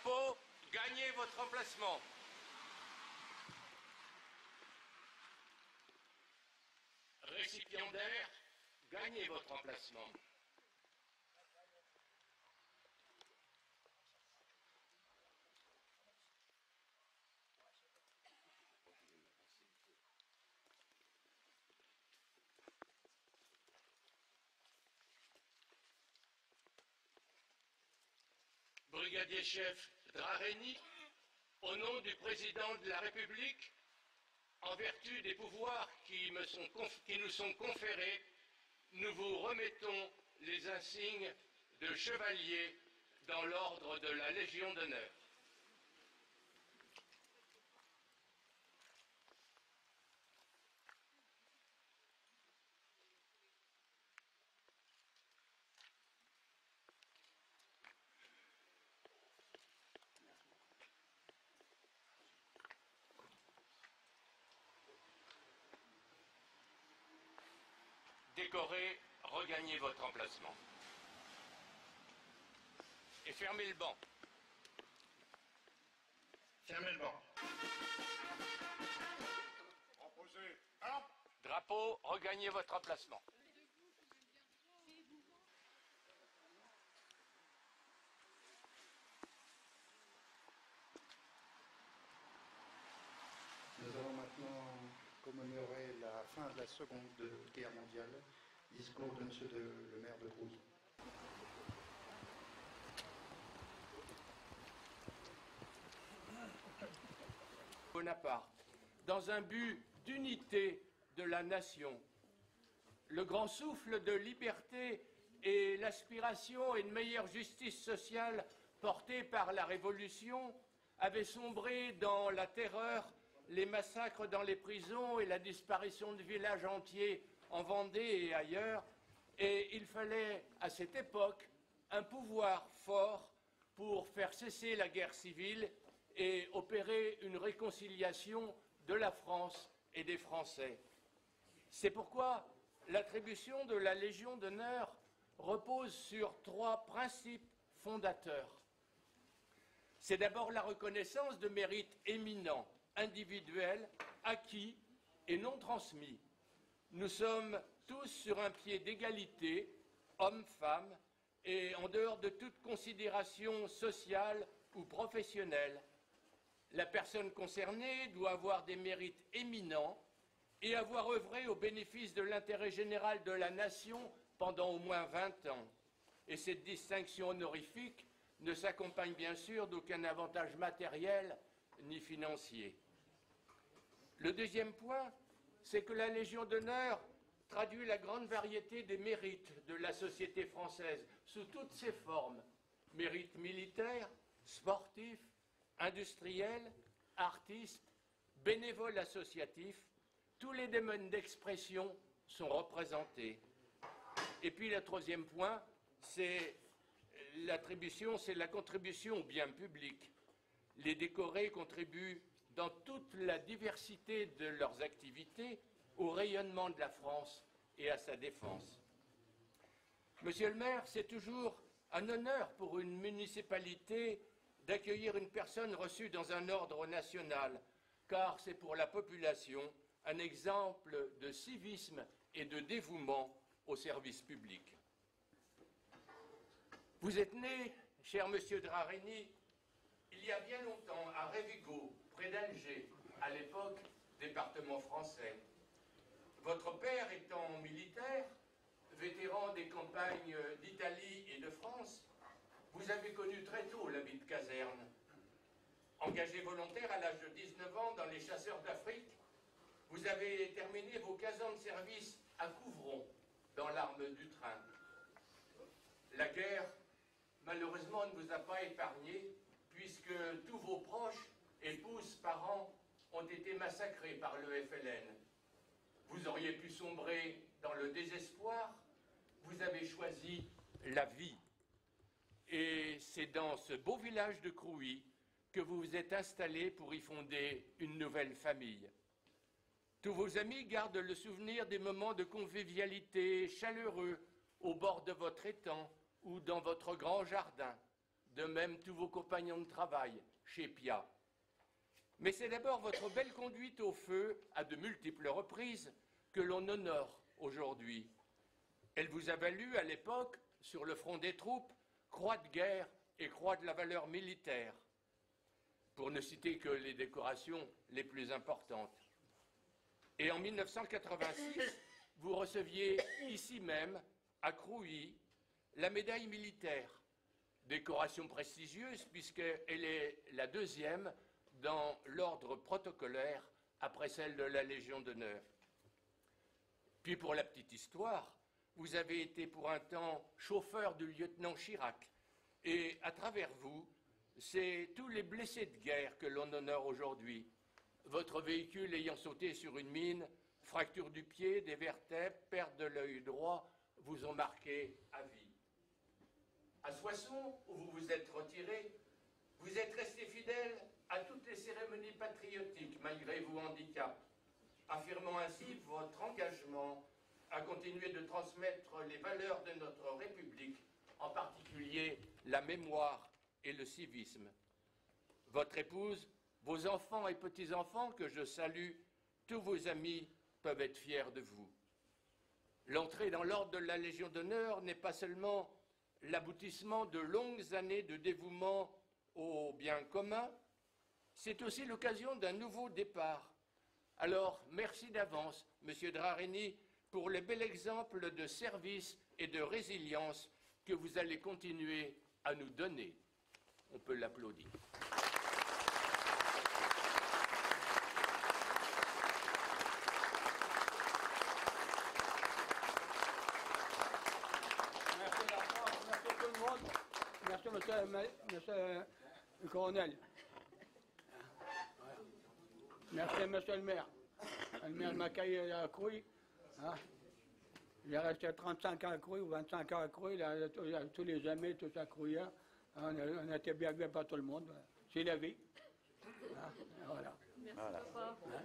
Drapeau, gagnez votre emplacement. Récipiendaire, gagnez votre emplacement. Brigadier chef Drareni, au nom du président de la République, en vertu des pouvoirs qui nous sont conférés, nous vous remettons les insignes de chevalier dans l'ordre de la Légion d'honneur. Décoré, regagnez votre emplacement. Et fermez le banc. Fermez le banc. Reposez. Hein? Drapeau, regagnez votre emplacement. Nous allons maintenant commémorer la fin de la Seconde Guerre mondiale. Discours de Monsieur le maire de Cruz. Bonaparte, dans un but d'unité de la nation, le grand souffle de liberté et l'aspiration à une meilleure justice sociale portée par la Révolution avaient sombré dans la terreur, les massacres dans les prisons et la disparition de villages entiers en Vendée et ailleurs, et il fallait à cette époque un pouvoir fort pour faire cesser la guerre civile et opérer une réconciliation de la France et des Français. C'est pourquoi l'attribution de la Légion d'honneur repose sur 3 principes fondateurs. C'est d'abord la reconnaissance de mérites éminents, individuels, acquis et non transmis. Nous sommes tous sur un pied d'égalité, hommes, femmes, et en dehors de toute considération sociale ou professionnelle. La personne concernée doit avoir des mérites éminents et avoir œuvré au bénéfice de l'intérêt général de la nation pendant au moins 20 ans. Et cette distinction honorifique ne s'accompagne bien sûr d'aucun avantage matériel ni financier. Le deuxième point, c'est que la Légion d'honneur traduit la grande variété des mérites de la société française sous toutes ses formes. Mérites militaires, sportifs, industriels, artistes, bénévoles associatifs, tous les domaines d'expression sont représentés. Et puis le troisième point, c'est l'attribution, c'est la contribution au bien public. Les décorés contribuent dans toute la diversité de leurs activités au rayonnement de la France et à sa défense. Monsieur le maire, c'est toujours un honneur pour une municipalité d'accueillir une personne reçue dans un ordre national, car c'est pour la population un exemple de civisme et de dévouement au service public. Vous êtes né, cher monsieur Drareni, il y a bien longtemps, à Révigo, près d'Alger, à l'époque, département français. Votre père étant militaire, vétéran des campagnes d'Italie et de France, vous avez connu très tôt la vie de caserne. Engagé volontaire à l'âge de 19 ans dans les chasseurs d'Afrique, vous avez terminé vos 15 ans de service à Couvron, dans l'arme du train. La guerre, malheureusement, ne vous a pas épargné, puisque tous vos proches, épouses, parents, ont été massacrés par le FLN. Vous auriez pu sombrer dans le désespoir, vous avez choisi la vie. Et c'est dans ce beau village de Crouy que vous vous êtes installé pour y fonder une nouvelle famille. Tous vos amis gardent le souvenir des moments de convivialité chaleureux au bord de votre étang ou dans votre grand jardin. de même tous vos compagnons de travail chez Pia. Mais c'est d'abord votre belle conduite au feu, à de multiples reprises, que l'on honore aujourd'hui. Elle vous a valu, à l'époque, sur le front des troupes, croix de guerre et croix de la valeur militaire, pour ne citer que les décorations les plus importantes. Et en 1986, vous receviez ici même, à Crouy, la médaille militaire, décoration prestigieuse puisqu'elle est la deuxième dans l'ordre protocolaire après celle de la Légion d'honneur. Puis pour la petite histoire, vous avez été pour un temps chauffeur du lieutenant Chirac et à travers vous, c'est tous les blessés de guerre que l'on honore aujourd'hui. Votre véhicule ayant sauté sur une mine, fracture du pied, des vertèbres, perte de l'œil droit, vous ont marqué à vie. À Soissons, où vous vous êtes retiré, vous êtes resté fidèle à toutes les cérémonies patriotiques, malgré vos handicaps, affirmant ainsi votre engagement à continuer de transmettre les valeurs de notre République, en particulier la mémoire et le civisme. Votre épouse, vos enfants et petits-enfants que je salue, tous vos amis peuvent être fiers de vous. L'entrée dans l'ordre de la Légion d'honneur n'est pas seulement l'aboutissement de longues années de dévouement au bien commun, c'est aussi l'occasion d'un nouveau départ. Alors, merci d'avance, Monsieur Drarini, pour le bel exemple de service et de résilience que vous allez continuer à nous donner. On peut l'applaudir. Merci, monsieur le colonel. Merci, monsieur le maire. Le maire m'accueille à Crouy. Hein? J'ai resté 35 ans à Crouy ou 25 ans à Crouy. Tous les amis, tous à Crouy. Hein? On était bien par tout le monde. C'est la vie. Hein? Voilà. Merci, papa. Hein?